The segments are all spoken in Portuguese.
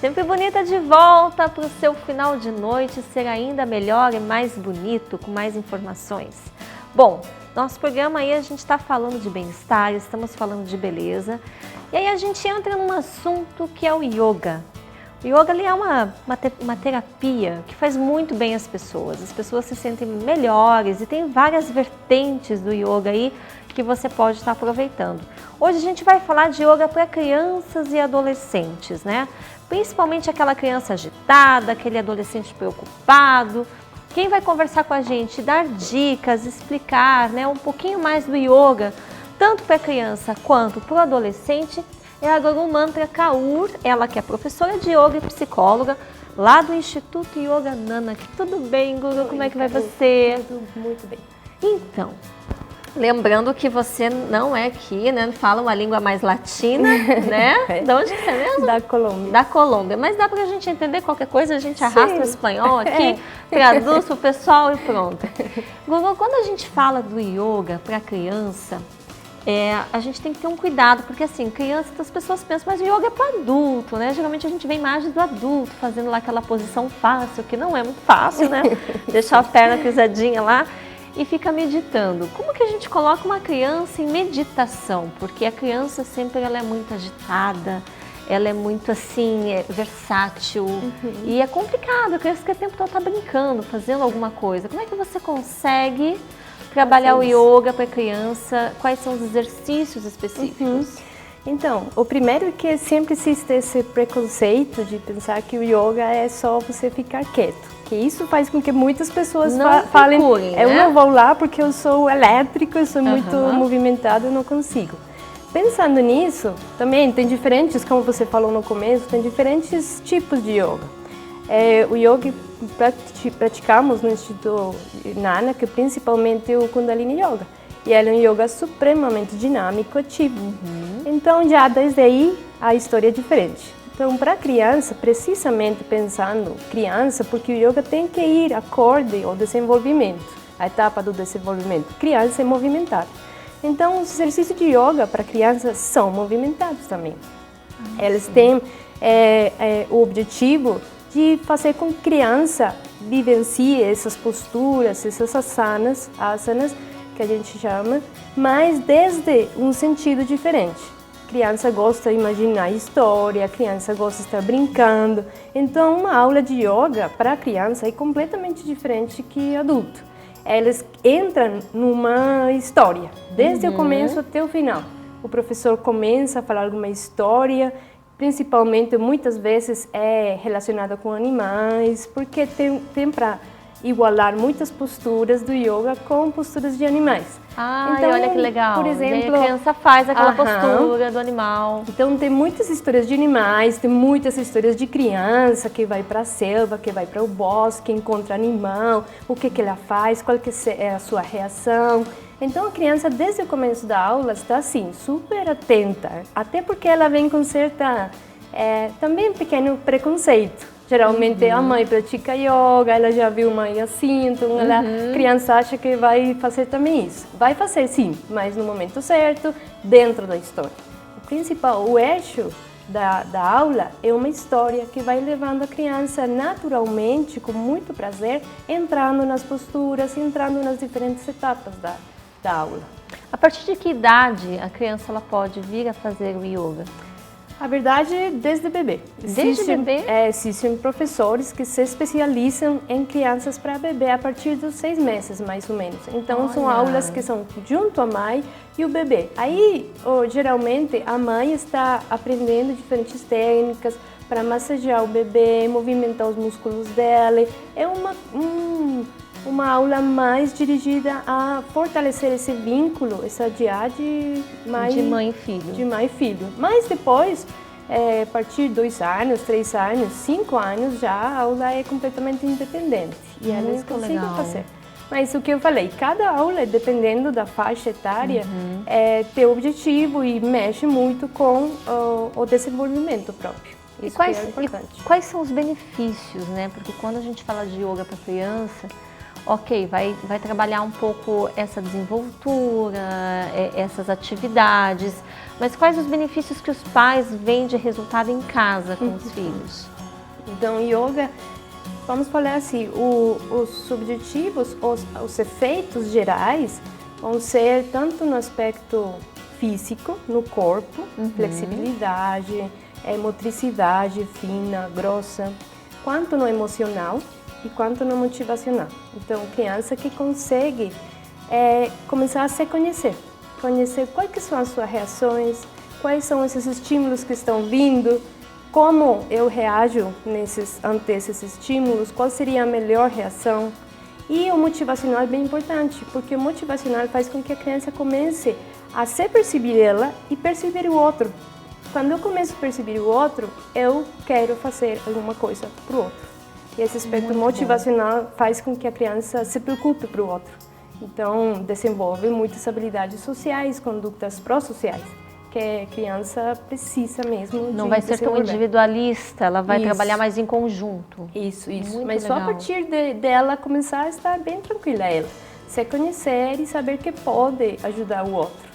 Sempre bonita de volta para o seu final de noite ser ainda melhor e mais bonito, com mais informações. Bom, nosso programa aí a gente está falando de bem-estar, estamos falando de beleza. E aí a gente entra num assunto que é o yoga. O yoga ele é uma terapia que faz muito bem às pessoas se sentem melhores e tem várias vertentes do yoga aí que você pode estar aproveitando. Hoje a gente vai falar de yoga para crianças e adolescentes, né? Principalmente aquela criança agitada, aquele adolescente preocupado. Quem vai conversar com a gente, dar dicas, explicar, né, um pouquinho mais do yoga, tanto para a criança quanto para o adolescente, é a Guru Mantra Kaur, ela que é professora de yoga e psicóloga lá do Instituto Yoga Nanak. Tudo bem, Guru? Como é que vai você? Tudo muito bem. Então, lembrando que você não é aqui, né? Fala uma língua mais latina, né? De onde você é mesmo? Da Colômbia. Da Colômbia. Mas dá pra gente entender qualquer coisa, a gente arrasta o espanhol aqui, traduz pro pessoal e pronto. Guru, quando a gente fala do yoga para criança, a gente tem que ter um cuidado, porque assim, criança, as pessoas pensam, mas o yoga é para adulto, né? Geralmente a gente vê imagens do adulto fazendo lá aquela posição fácil, que não é muito fácil, né? Deixar a perna cruzadinha lá e fica meditando. Como que a gente coloca uma criança em meditação? Porque a criança sempre ela é muito agitada, ela é muito assim, versátil e é complicado, a criança que o tempo todo tá brincando, fazendo alguma coisa. Como é que você consegue trabalhar o yoga para criança? Quais são os exercícios específicos? Então, o primeiro é que sempre existe esse preconceito de pensar que o yoga é só você ficar quieto. Que isso faz com que muitas pessoas falem, eu não vou lá porque eu sou elétrico, eu sou muito movimentado, eu não consigo. Pensando nisso, também tem diferentes, como você falou no começo, tem diferentes tipos de yoga. O yoga que praticamos no Instituto Nanak, principalmente o Kundalini Yoga. E ele é um yoga supremamente dinâmico, ativo. Então, já desde aí, a história é diferente. Então, para a criança, precisamente pensando criança, porque o yoga tem que ir acorde ao desenvolvimento, a etapa do desenvolvimento. Criança é movimentada. Então, os exercícios de yoga para crianças são movimentados também. Eles têm o objetivo de fazer com que a criança vivencie essas posturas, essas asanas que a gente chama, mas desde um sentido diferente. A criança gosta de imaginar história, a criança gosta de estar brincando. Então, uma aula de yoga para a criança é completamente diferente que adulto. Eles entram numa história, desde o começo até o final. O professor começa a falar alguma história, principalmente, muitas vezes, é relacionada com animais, porque tem para igualar muitas posturas do yoga com posturas de animais. Então, olha que legal. Por exemplo, a criança faz aquela postura do animal. Então, tem muitas histórias de animais, tem muitas histórias de criança que vai para a selva, que vai para o bosque, encontra animal, o que ela faz, qual que é a sua reação. Então, a criança, desde o começo da aula, está assim, super atenta, até porque ela vem com certa, também pequeno preconceito. Geralmente a mãe pratica yoga, ela já viu mãe assim, então a criança acha que vai fazer também isso. Vai fazer sim, mas no momento certo, dentro da história. O principal, o eixo da aula é uma história que vai levando a criança naturalmente, com muito prazer, entrando nas posturas, entrando nas diferentes etapas da aula. A partir de que idade a criança ela pode vir a fazer o yoga? A verdade, desde bebê. Existem professores que se especializam em crianças para bebê a partir dos 6 meses, mais ou menos. Então, são aulas que são junto à mãe e o bebê. Aí, geralmente, a mãe está aprendendo diferentes técnicas para massagear o bebê, movimentar os músculos dela. É uma aula mais dirigida a fortalecer esse vínculo, essa diade de mãe e filho. De mãe e filho. Mas depois, a partir de 2 anos, 3 anos, 5 anos, já a aula é completamente independente. E eles conseguem fazer. Mas o que eu falei, cada aula, dependendo da faixa etária, tem objetivo e mexe muito com o desenvolvimento próprio. Isso é importante. E quais são os benefícios, né? Porque quando a gente fala de yoga para criança, ok, vai trabalhar um pouco essa desenvoltura, essas atividades, mas quais os benefícios que os pais veem de resultado em casa com os filhos? Então, yoga, vamos falar assim, os objetivos, os efeitos gerais vão ser tanto no aspecto físico, no corpo, flexibilidade, motricidade fina, grossa, quanto no emocional e quanto no motivacional. Então, criança que consegue começar a se conhecer quais que são as suas reações, quais são esses estímulos que estão vindo, como eu reajo ante esses estímulos, qual seria a melhor reação. E o motivacional é bem importante, porque o motivacional faz com que a criança comece a se perceber ela e perceber o outro. Quando eu começo a perceber o outro, eu quero fazer alguma coisa para o outro. E esse aspecto motivacional faz com que a criança se preocupe para o outro. Então, desenvolve muitas habilidades sociais, condutas pró-sociais, que a criança precisa mesmo Não vai ser tão individualista, ela vai trabalhar mais em conjunto. Isso. Muito Mas legal. só a partir dela começar a estar bem tranquila, ela. Se conhecer e saber que pode ajudar o outro.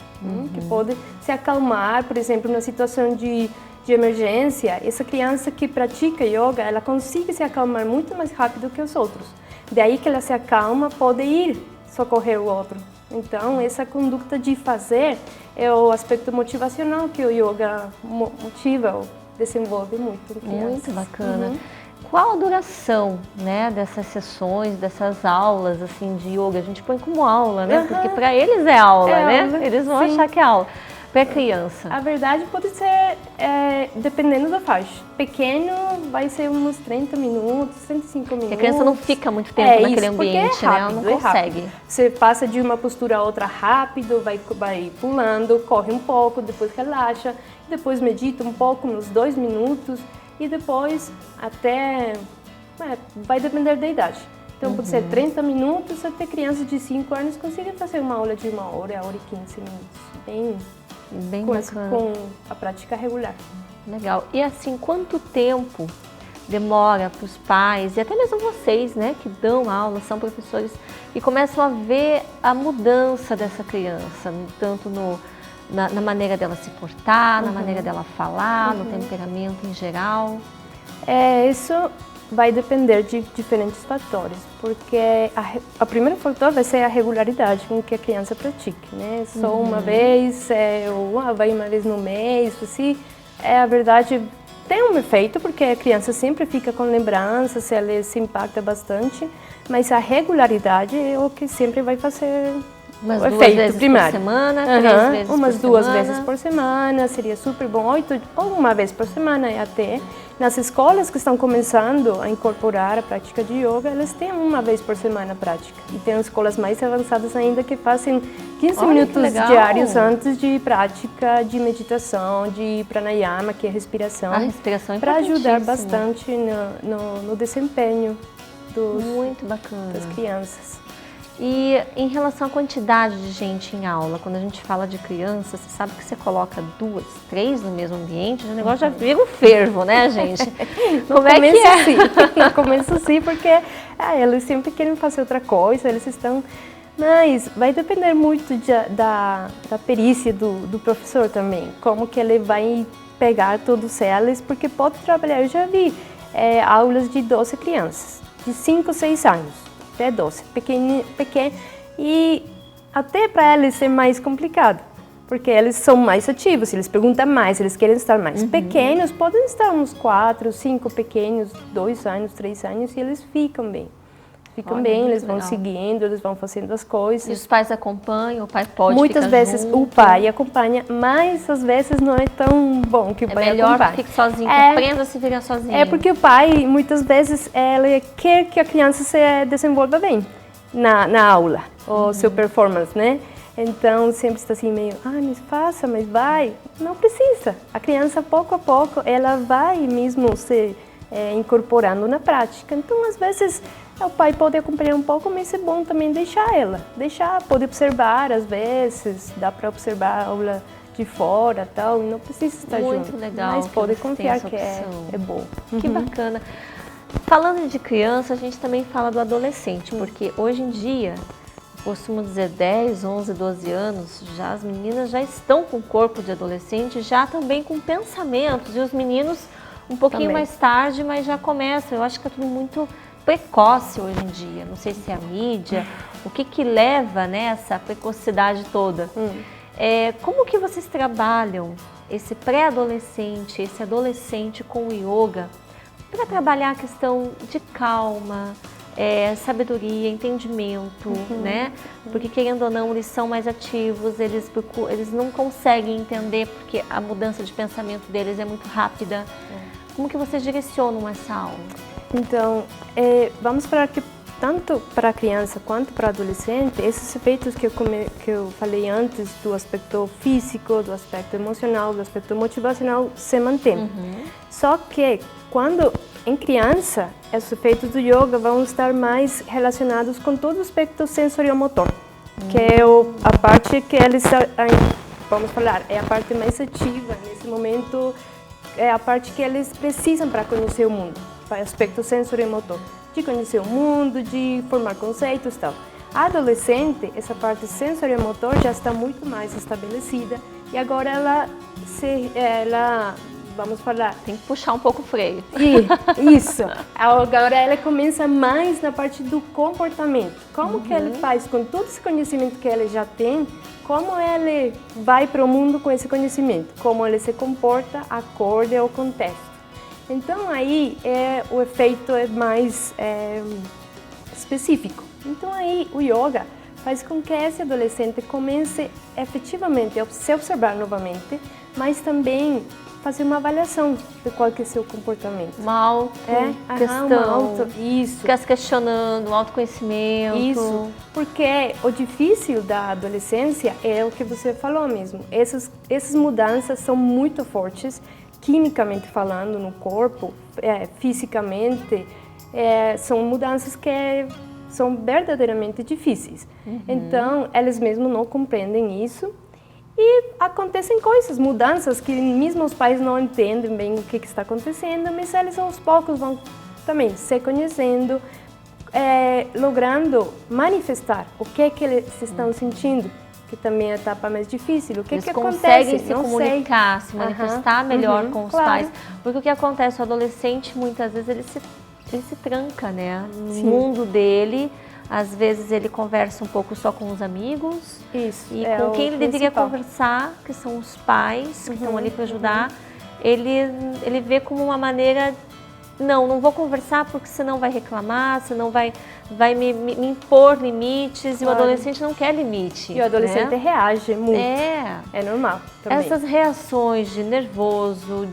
Que pode se acalmar, por exemplo, na situação de emergência. Essa criança que pratica yoga, ela consegue se acalmar muito mais rápido que os outros. Daí que ela se acalma, pode ir socorrer o outro. Então, essa conduta de fazer é o aspecto motivacional que o yoga motiva, desenvolve muito em crianças. Muito bacana. Qual a duração, né, dessas sessões, dessas aulas assim de yoga? A gente põe como aula, né? Porque para eles é aula, né? Aula, eles vão achar que é aula. Para criança? A verdade pode ser, dependendo da faixa. Pequeno vai ser uns 30 minutos, 35 minutos. Porque a criança não fica muito tempo naquele ambiente, rápido, né? Ela não consegue. Você passa de uma postura a outra rápido, vai pulando, corre um pouco, depois relaxa, depois medita um pouco, uns 2 minutos, e depois até... vai depender da idade. Então pode ser 30 minutos, até crianças de 5 anos conseguem fazer uma aula de 1 hora, 1h15 minutos. Bem bacana. Com a prática regular. Legal. E assim, quanto tempo demora para os pais e até mesmo vocês, né, que dão aula, são professores, e começam a ver a mudança dessa criança, tanto na maneira dela se portar, na maneira dela falar, no temperamento em geral? Isso vai depender de diferentes fatores, porque a primeiro fator vai ser a regularidade com que a criança pratique, né? Só uma vez, ou vai uma vez no mês, assim, a verdade tem um efeito, porque a criança sempre fica com lembranças, ela se impacta bastante, mas a regularidade é o que sempre vai fazer umas o efeito vezes primário. Por semana, 3 vezes umas por 2 semana. vezes por semana, seria super bom, 8 ou uma vez por semana até. Nas escolas que estão começando a incorporar a prática de yoga, elas têm uma vez por semana prática. E tem escolas mais avançadas ainda que fazem 15 minutos diários antes de prática de meditação, de pranayama, que é respiração. A respiração é para ajudar bastante no desempenho Muito bacana. das crianças. E em relação à quantidade de gente em aula, quando a gente fala de criança, você sabe que você coloca 2, 3 no mesmo ambiente, o negócio já vira um fervo, né, gente? Como é que é? Sim. No começo sim, porque eles sempre querem fazer outra coisa, eles estão... Mas vai depender muito da perícia do professor também, como que ele vai pegar todos eles, porque pode trabalhar, eu já vi aulas de 12 crianças, de 5, 6 anos. Até 12, pequeno, e até para eles ser mais complicado, porque eles são mais ativos, eles perguntam mais, eles querem estar mais. Pequenos podem estar uns 4, 5 pequenos, 2 anos, 3 anos, e eles ficam bem. Eles vão seguindo, eles vão fazendo as coisas. E os pais acompanham, o pai pode Muitas ficar vezes junto. o pai acompanha, mas às vezes não é tão bom que o pai acompanhe. É melhor que fique sozinho, que aprenda a se virar sozinho. É porque o pai, muitas vezes, ele quer que a criança se desenvolva bem na aula, o seu performance, né? Então, sempre está assim meio, mas faça, mas vai. Não precisa. A criança, pouco a pouco, ela vai mesmo se incorporando na prática. Então, às vezes, o pai pode acompanhar um pouco, mas é bom também pode observar, às vezes, dá para observar a aula de fora e tal, e não precisa estar junto. Muito legal. Mas pode confiar que é bom. Que bacana. Falando de criança, a gente também fala do adolescente, porque hoje em dia, costumo dizer 10, 11, 12 anos, já as meninas já estão com o corpo de adolescente, já também com pensamentos, e os meninos um pouquinho também. mais tarde, mas já começa. Eu acho que é tudo muito precoce hoje em dia. Não sei se é a mídia, o que leva, né, essa precocidade toda. Como que vocês trabalham esse pré-adolescente, esse adolescente com o yoga para trabalhar a questão de calma, sabedoria, entendimento, né? Porque querendo ou não, eles são mais ativos, eles não conseguem entender porque a mudança de pensamento deles é muito rápida. Como que vocês direcionam essa aula? Então, vamos falar que tanto para a criança quanto para o adolescente, esses efeitos que eu falei antes do aspecto físico, do aspecto emocional, do aspecto motivacional se mantêm. Só que quando em criança, esses efeitos do yoga vão estar mais relacionados com todo o aspecto sensoriomotor, que é a parte que eles, vamos falar, é a parte mais ativa nesse momento, é a parte que eles precisam para conhecer o mundo, o aspecto sensoriomotor, de conhecer o mundo, de formar conceitos e tal. A adolescente, essa parte sensoriomotor já está muito mais estabelecida e agora ela vamos falar, tem que puxar um pouco o freio. Isso. Agora ela começa mais na parte do comportamento. Como que ela faz com todo esse conhecimento que ela já tem, como ela vai para o mundo com esse conhecimento, como ela se comporta, acorde ao contexto. Então aí o efeito é mais específico. Então aí o yoga faz com que esse adolescente comece efetivamente a se observar novamente, mas também fazer uma avaliação de qual que é seu comportamento. Uma questão, isso. Ficar se questionando, um autoconhecimento. Isso, porque o difícil da adolescência é o que você falou mesmo. Essas mudanças são muito fortes, quimicamente falando, no corpo, fisicamente, são mudanças que são verdadeiramente difíceis. Então, eles mesmos não compreendem isso. E acontecem coisas, mudanças que mesmo os pais não entendem bem o que está acontecendo, mas eles aos poucos vão também se conhecendo, logrando manifestar o que eles estão sentindo, que também é a etapa mais difícil. O que acontece? Eles conseguem se comunicar, se manifestar melhor com os pais. Porque o que acontece, o adolescente muitas vezes ele se tranca, né, no mundo dele. Às vezes ele conversa um pouco só com os amigos. Isso, e com quem ele deveria conversar, que são os pais, que estão ali para ajudar, ele vê como uma maneira, não vou conversar porque senão vai reclamar, senão vai me impor limites, e o adolescente não quer limite. E o adolescente reage muito. É normal também. Essas reações de nervoso,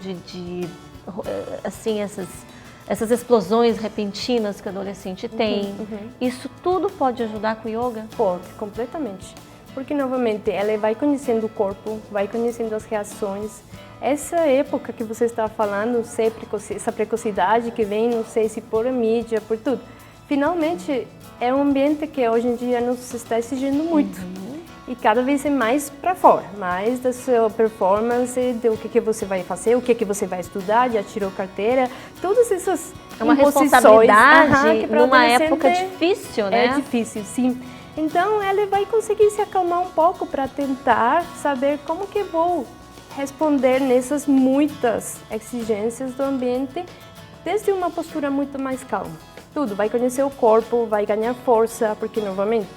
assim, essas explosões repentinas que o adolescente tem, isso tudo pode ajudar com o yoga? Pode, completamente. Porque, novamente, ela vai conhecendo o corpo, vai conhecendo as reações. Essa época que você está falando, essa precocidade que vem, não sei se por mídia, por tudo, finalmente é um ambiente que hoje em dia nos está exigindo muito. E cada vez é mais para fora, mais da sua performance, do que você vai fazer, o que você vai estudar, já tirou carteira, todas essas uma responsabilidade numa época difícil, né? É difícil, sim. Então, ela vai conseguir se acalmar um pouco para tentar saber como que vou responder nessas muitas exigências do ambiente desde uma postura muito mais calma. Tudo, vai conhecer o corpo, vai ganhar força, porque, novamente,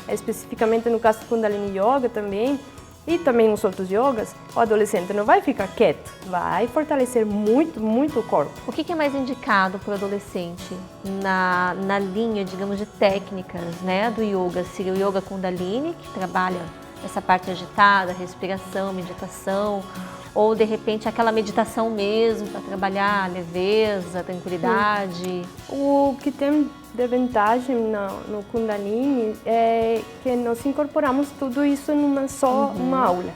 especificamente no caso do Kundalini Yoga também, e também nos outros yogas, o adolescente não vai ficar quieto, vai fortalecer muito, muito o corpo. O que é mais indicado para o adolescente na linha, digamos, de técnicas, né, do yoga? Seria o Yoga Kundalini, que trabalha essa parte agitada, respiração, meditação, ou de repente aquela meditação mesmo para trabalhar a leveza, tranquilidade? O que tem de vantagem no Kundalini é que nós incorporamos tudo isso numa só uma aula.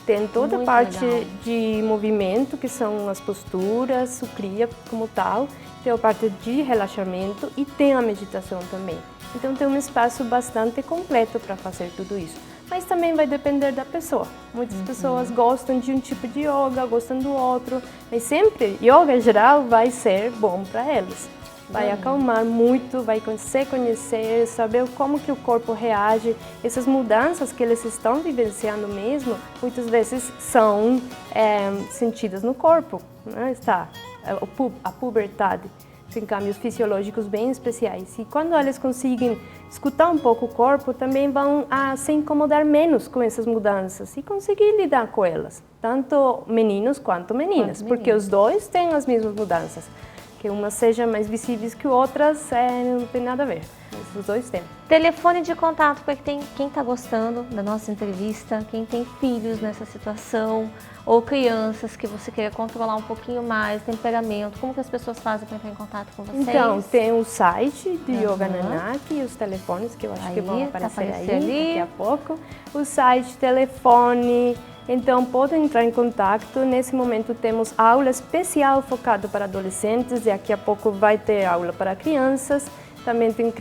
Tem toda a parte de movimento, que são as posturas, o Kriya como tal, tem a parte de relaxamento e tem a meditação também. Então tem um espaço bastante completo para fazer tudo isso. Mas também vai depender da pessoa. Muitas pessoas gostam de um tipo de yoga, gostam do outro, mas sempre, yoga em geral vai ser bom para elas. Vai acalmar muito, vai se conhecer, saber como que o corpo reage. Essas mudanças que eles estão vivenciando mesmo, muitas vezes são sentidas no corpo. Né? Está a puberdade. Tem câmbios fisiológicos bem especiais. E quando elas conseguem escutar um pouco o corpo, também vão se incomodar menos com essas mudanças e conseguir lidar com elas. Tanto meninos quanto meninas, porque os dois têm as mesmas mudanças. Que umas sejam mais visíveis que outras, não tem nada a ver. Os dois têm. Telefone de contato para quem está gostando da nossa entrevista, quem tem filhos nessa situação, ou crianças que você queira controlar um pouquinho mais, temperamento, como que as pessoas fazem para entrar em contato com vocês? Então, tem o site do Yoga Nanak e os telefones que eu acho que vão aparecer aí daqui a pouco. O site, telefone, então podem entrar em contato. Nesse momento temos aula especial focada para adolescentes e daqui a pouco vai ter aula para crianças. Também tem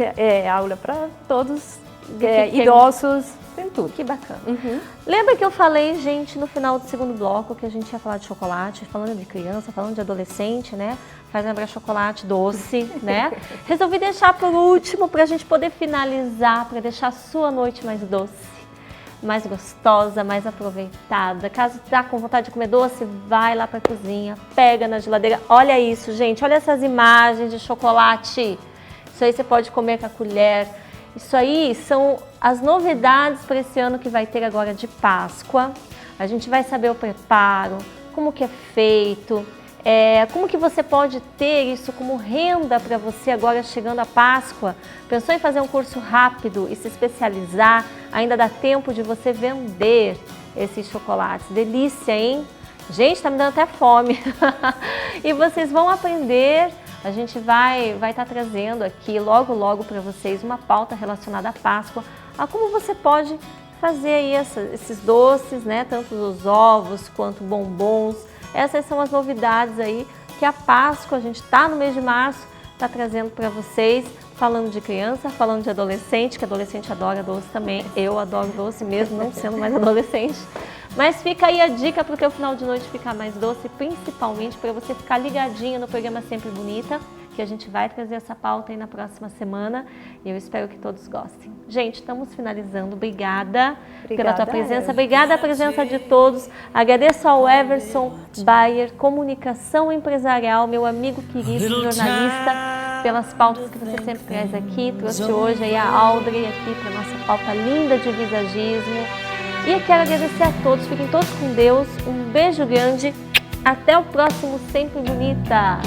aula para todos, idosos, tem tudo. Que bacana. Lembra que eu falei, gente, no final do segundo bloco, que a gente ia falar de chocolate, falando de criança, falando de adolescente, né? Faz lembrar chocolate doce, né? Resolvi deixar por último para a gente poder finalizar, para deixar a sua noite mais doce, mais gostosa, mais aproveitada. Caso tá com vontade de comer doce, vai lá para a cozinha, pega na geladeira. Olha isso, gente, olha essas imagens de chocolate. Isso aí você pode comer com a colher. Isso aí são as novidades para esse ano que vai ter agora de Páscoa. A gente vai saber o preparo, como que é feito, como que você pode ter isso como renda para você agora chegando a Páscoa. Pensou em fazer um curso rápido e se especializar? Ainda dá tempo de você vender esses chocolates. Delícia, hein? Gente, tá me dando até fome. E vocês vão aprender. A gente vai estar trazendo aqui logo para vocês uma pauta relacionada à Páscoa, a como você pode fazer aí esses doces, né? Tanto os ovos quanto bombons. Essas são as novidades aí que a Páscoa, a gente está no mês de março, está trazendo para vocês, falando de criança, falando de adolescente, que adolescente adora doce também. Eu adoro doce mesmo, não sendo mais adolescente. Mas fica aí a dica para o teu final de noite ficar mais doce, principalmente para você ficar ligadinha no programa Sempre Bonita, que a gente vai trazer essa pauta aí na próxima semana e eu espero que todos gostem. Gente, estamos finalizando. Obrigada pela tua presença, obrigada a presença de todos. Agradeço ao Everson Bayer, Comunicação Empresarial, meu amigo querido, jornalista, pelas pautas que você sempre traz aqui. Trouxe hoje aí a Audrey aqui para nossa pauta linda de visagismo. E eu quero agradecer a todos, fiquem todos com Deus, um beijo grande, até o próximo Sempre Bonita!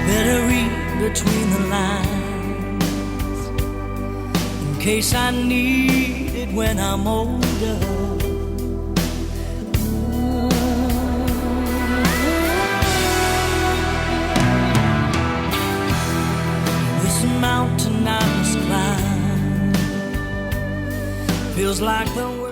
Better read between the lines in case I need it when I'm older. This mountain I must climb feels like the world.